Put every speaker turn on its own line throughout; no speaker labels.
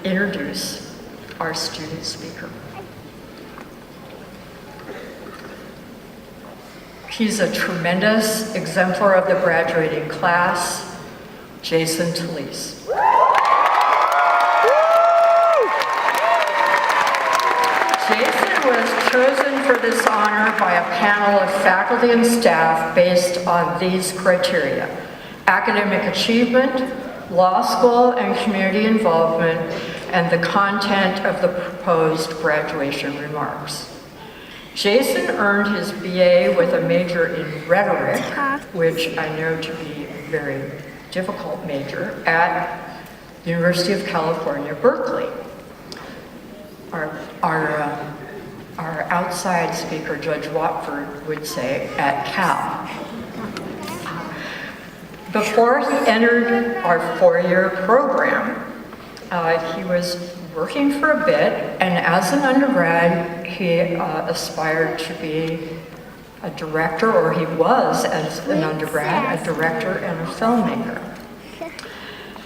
introduce our student speaker. He's a tremendous exemplar of the graduating class, Jasen Talise. Jasen was chosen for this honor by a panel of faculty and staff based on these criteria: academic achievement, law school and community involvement, and the content of the proposed graduation remarks. Jasen earned his BA with a major in rhetoric, which I know to be a very difficult major, at the University of California, Berkeley. Our outside speaker, Judge Watford, would say at Cal. Before he entered our four-year program, he was working for a bit, and as an undergrad, he aspired to be a director, or he was, as an undergrad, a director and a filmmaker.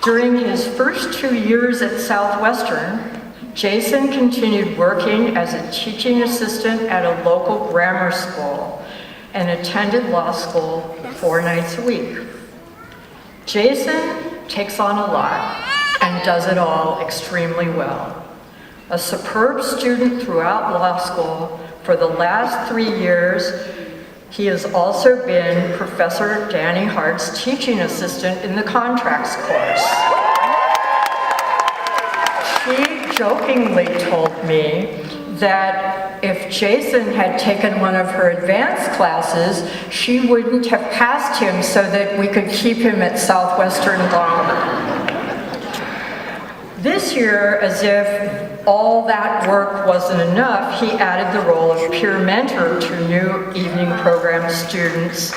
During his first 2 years at Southwestern, Jasen continued working as a teaching assistant at a local grammar school and attended law school 4 nights a week. Jasen takes on a lot and does it all extremely well. A superb student throughout law school, for the last 3 years, he has also been Professor Danny Hart's teaching assistant in the contracts course. She jokingly told me that if Jasen had taken one of her advanced classes, she wouldn't have passed him so that we could keep him at Southwestern longer. This year, as if all that work wasn't enough, he added the role of peer mentor to new evening program students.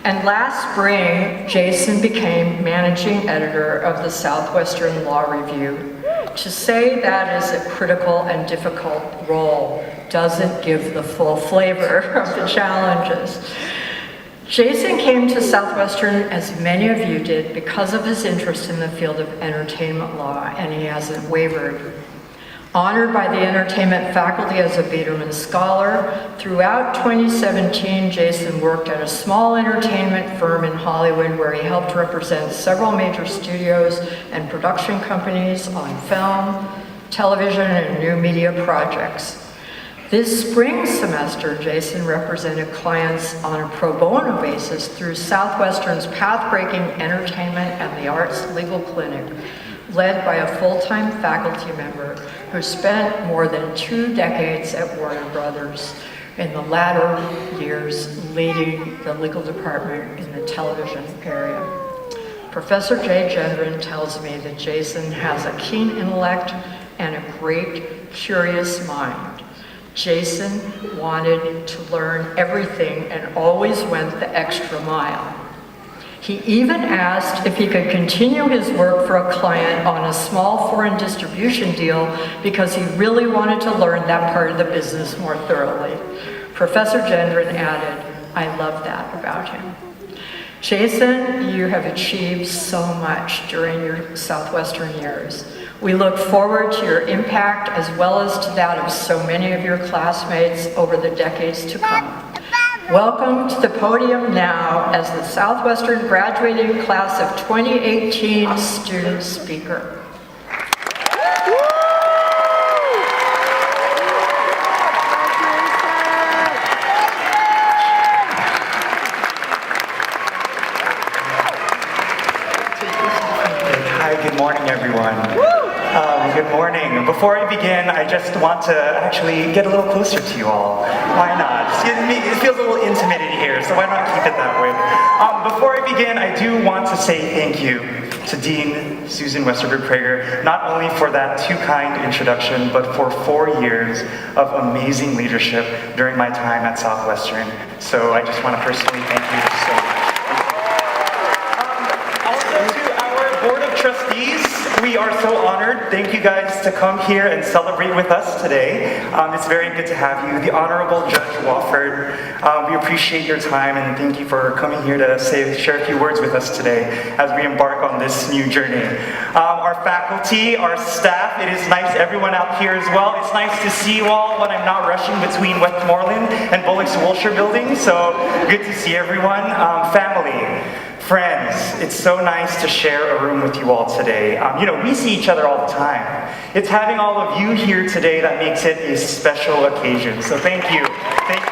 And last spring, Jasen became managing editor of the Southwestern Law Review. To say that is a critical and difficult role doesn't give the full flavor of the challenges. Jasen came to Southwestern, as many of you did, because of his interest in the field of entertainment law, and he hasn't wavered. Honored by the entertainment faculty as a Biederman Scholar, throughout 2017, Jasen worked at a small entertainment firm in Hollywood where he helped represent several major studios and production companies on film, television, and new media projects. This spring semester, Jasen represented clients on a pro bono basis through Southwestern's path-breaking entertainment and the arts legal clinic, led by a full-time faculty member who spent more than 2 decades at Warner Brothers, in the latter years leading the legal department in the television area. Professor Jay Gendron tells me that Jasen has a keen intellect and a great, curious mind. Jasen wanted to learn everything and always went the extra mile. He even asked if he could continue his work for a client on a small foreign distribution deal because he really wanted to learn that part of the business more thoroughly. Professor Gendron added, "I love that about him." Jasen, you have achieved so much during your Southwestern years. We look forward to your impact as well as to that of so many of your classmates over the decades to come. Welcome to the podium now as the Southwestern graduating class of 2018 student speaker.
Hi, good morning, everyone. Good morning. Before I begin, I just want to actually get a little closer to you all. Why not? It feels a little intimate in here, so why not keep it that way? Before I begin, I do want to say thank you to Dean Susan Westerberg Prager, not only for that too kind introduction, but for 4 years of amazing leadership during my time at Southwestern. So I just want to personally thank you so much. Also to our Board of Trustees, we are so honored honored, thank you guys, to come here and celebrate with us today. It's very good to have you. The Honorable Judge Wofford, we appreciate your time and thank you for coming here to share a few words with us today as we embark on this new journey. Our faculty, our staff, it is nice, everyone out here as well. It's nice to see you all when I'm not rushing between Westmoreland and Bullock's-Wilshire buildings, so good to see everyone. Family, friends, it's so nice to share a room with you all today. We see each other all the time. It's having all of you here today that makes it a special occasion. So thank you. Thank you.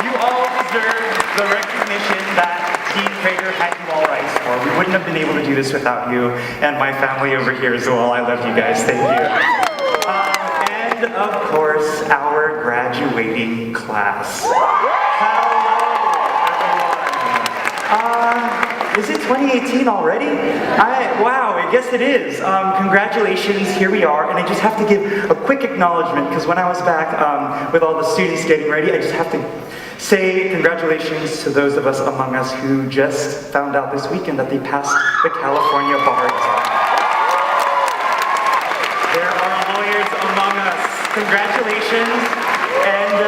You all deserve the recognition that Dean Prager had you all rise for. We wouldn't have been able to do this without you and my family over here as well. I love you guys. Thank you. And of course, our graduating class. Is it 2018 already? Wow, I guess it is. Congratulations, here we are. And I just have to give a quick acknowledgement because when I was back with all the students getting ready, I just have to say congratulations to those of us among us who just found out this weekend that they passed the California bar exam. There are lawyers among us. Congratulations. And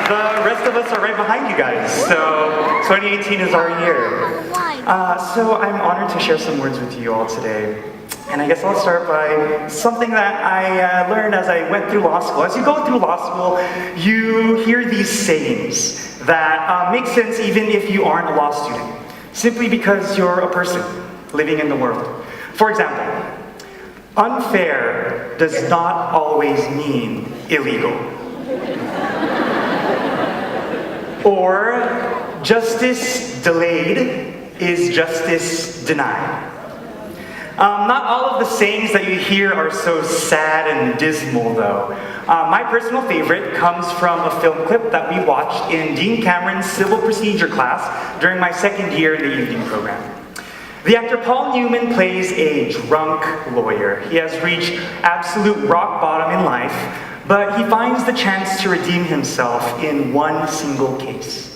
the rest of us are right behind you guys. So 2018 is our year. So I'm honored to share some words with you all today. And I guess I'll start by something that I learned as I went through law school. As you go through law school, you hear these sayings that make sense even if you aren't a law student, simply because you're a person living in the world. For example, unfair does not always mean illegal. Or justice delayed is justice denied. Not all of the sayings that you hear are so sad and dismal though. My personal favorite comes from a film clip that we watched in Dean Cameron's civil procedure class during my second year in the evening program. The actor Paul Newman plays a drunk lawyer. He has reached absolute rock bottom in life, but he finds the chance to redeem himself in one single case.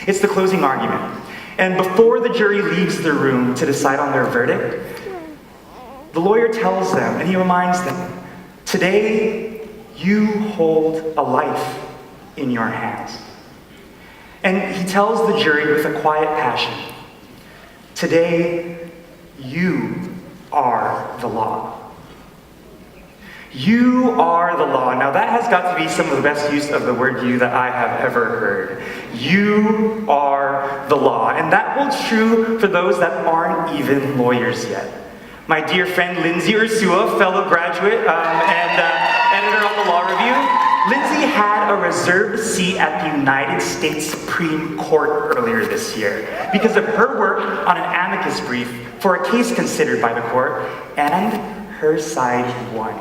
It's the closing argument. And before the jury leaves the room to decide on their verdict, the lawyer tells them, and he reminds them, today you hold a life in your hands. And he tells the jury with a quiet passion, today you are the law. You are the law. Now that has got to be some of the best use of the word you that I have ever heard. You are the law. And that holds true for those that aren't even lawyers yet. My dear friend Lindsay Ursua, fellow graduate and editor on the Law Review, Lindsay had a reserved seat at the United States Supreme Court earlier this year because of her work on an amicus brief for a case considered by the court, and her side won.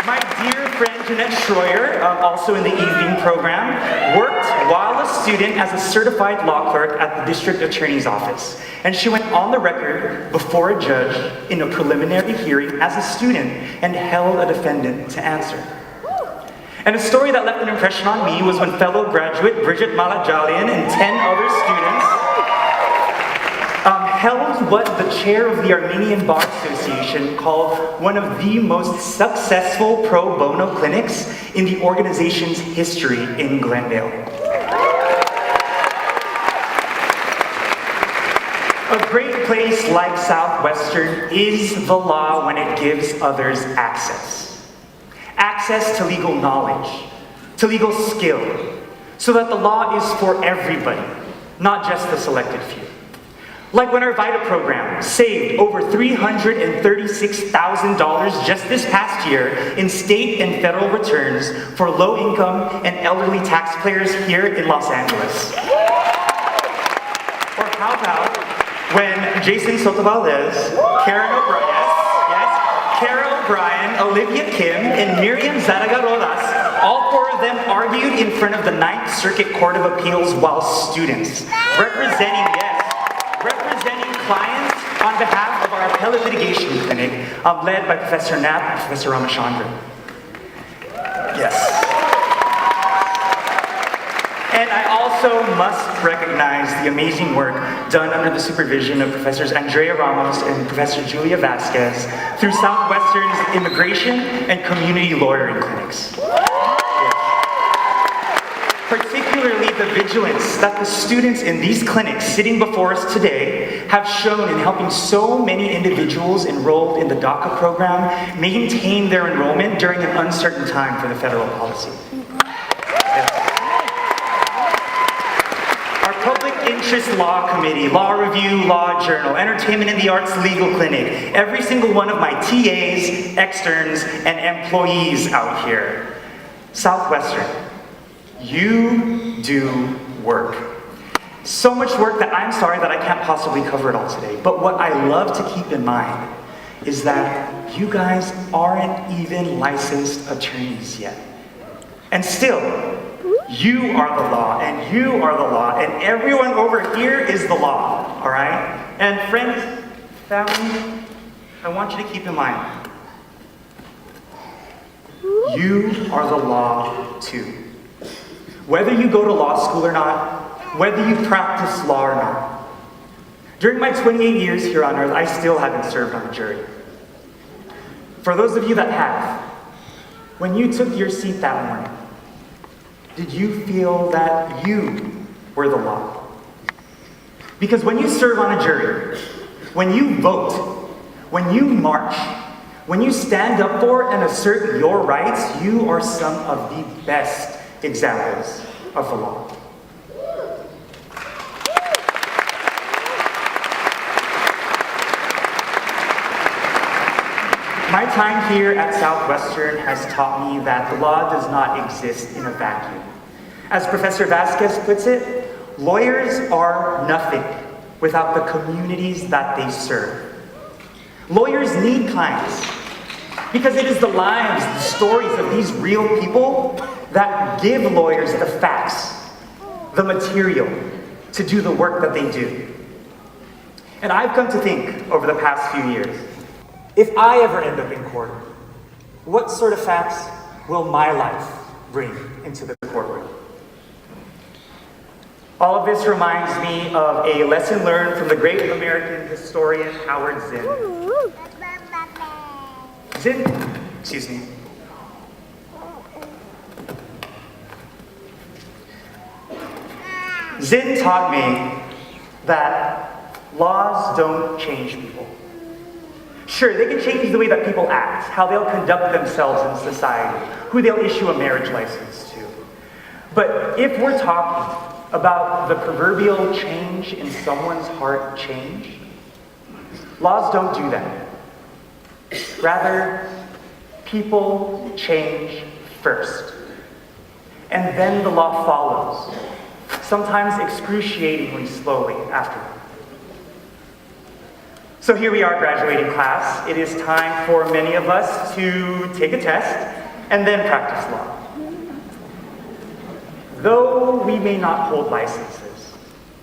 My dear friend Jeanette Schroyer, also in the evening program, worked while a student as a certified law clerk at the district attorney's office. And she went on the record before a judge in a preliminary hearing as a student and held a defendant to answer. And a story that left an impression on me was when fellow graduate Bridget Malajalian and 10 other students held what the chair of the Armenian Bar Association called one of the most successful pro bono clinics in the organization's history in Glendale. A great place like Southwestern is the law when it gives others access. Access to legal knowledge, to legal skill, so that the law is for everybody, not just the selected few. Like when our VITA program saved over $336,000 just this past year in state and federal returns for low-income and elderly taxpayers here in Los Angeles. Or how about when Jasen Soto-Valdez, Karen O'Brien, Olivia Kim, and Miriam Zaraga-Rodas, all four of them argued in front of the Ninth Circuit Court of Appeals while students, representing clients on behalf of our appellate litigation clinic, led by Professor Knapp and Professor Ramachandran. Yes. And I also must recognize the amazing work done under the supervision of Professors Andrea Ramos and Professor Julia Vasquez through Southwestern's immigration and community lawyering clinics. Particularly the vigilance that the students in these clinics sitting before us today have shown in helping so many individuals enrolled in the DACA program maintain their enrollment during an uncertain time for the federal policy. Our Public Interest Law Committee, Law Review, Law Journal, Entertainment and the Arts Legal Clinic, every single one of my TAs, externs, and employees out here. Southwestern, you do work. So much work that I'm sorry that I can't possibly cover it all today. But what I love to keep in mind is that you guys aren't even licensed attorneys yet. And still, you are the law, and you are the law, and everyone over here is the law, all right? And friends, family, I want you to keep in mind, you are the law too. Whether you go to law school or not, whether you practice law or not. During my 28 years here on earth, I still haven't served on a jury. For those of you that have, when you took your seat that morning, did you feel that you were the law? Because when you serve on a jury, when you vote, when you march, when you stand up for and assert your rights, you are some of the best examples of the law. My time here at Southwestern has taught me that the law does not exist in a vacuum. As Professor Vasquez puts it, lawyers are nothing without the communities that they serve. Lawyers need clients because it is the lives, the stories of these real people that give lawyers the facts, the material to do the work that they do. And I've come to think over the past few years, if I ever end up in court, what sort of facts will my life bring into the courtroom? All of this reminds me of a lesson learned from the great American historian Howard Zinn. Zinn taught me that laws don't change people. Sure, they can change the way that people act, how they'll conduct themselves in society, who they'll issue a marriage license to. But if we're talking about the proverbial change in someone's heart change, laws don't do that. Rather, people change first. And then the law follows, sometimes excruciatingly slowly after. So here we are, graduating class. It is time for many of us to take a test and then practice law. Though we may not hold licenses,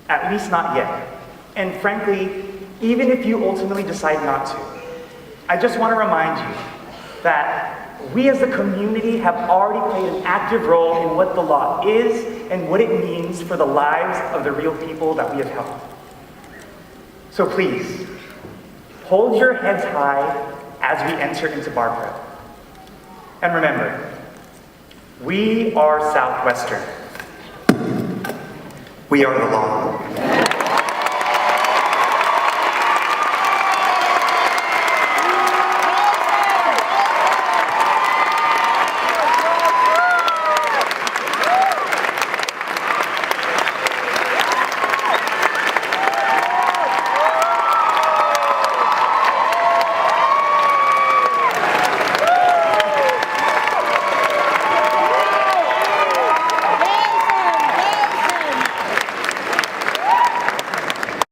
at least not yet, and frankly, even if you ultimately decide not to, I just want to remind you that we as a community have already played an active role in what the law is and what it means for the lives of the real people that we have helped. So please, hold your heads high as we enter into bar prep. And remember, we are Southwestern. We are the law.